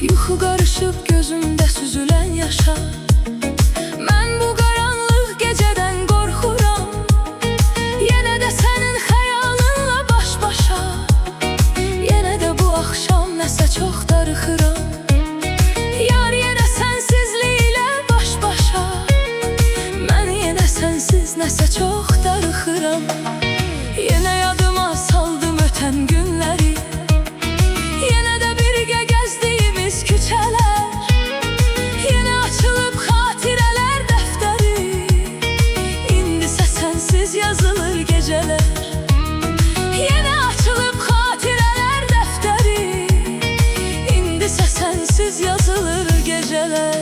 Yuxu qarışıb gözümdə süzülən yaşa. Mən bu qaranlıq gecədən qorxuram. Yenə də sənin xəyalınla baş-başa. Yenə də bu axşam nəsə çox darıxıram. Yar yenə sənsizliklə baş-başa. Mən yenə sənsiz nəsə çox darıxıram. Yenə yadıma saldım ötən günləri. Yenə də birgə gəzdiyimiz küçələr. Yenə açılıb xatirələr dəftəri. İndisə sənsiz yazılır gecələr. Yenə açılıb xatirələr dəftəri. İndisə sənsiz yazılır gecələr.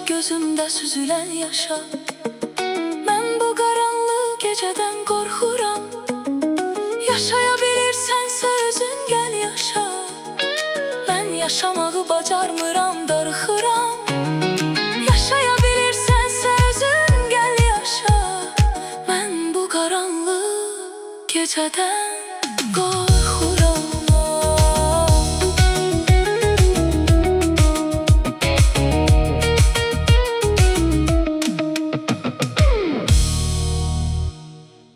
Gözümdə süzülən yaşa. Mən bu qaranlıq gecədən qorxuram. Yaşaya bilirsən özün gəl yaşa. Mən yaşamağı bacarmıram, darıxıram. Yaşaya bilirsən özün gəl yaşa. Mən bu qaranlıq gecədən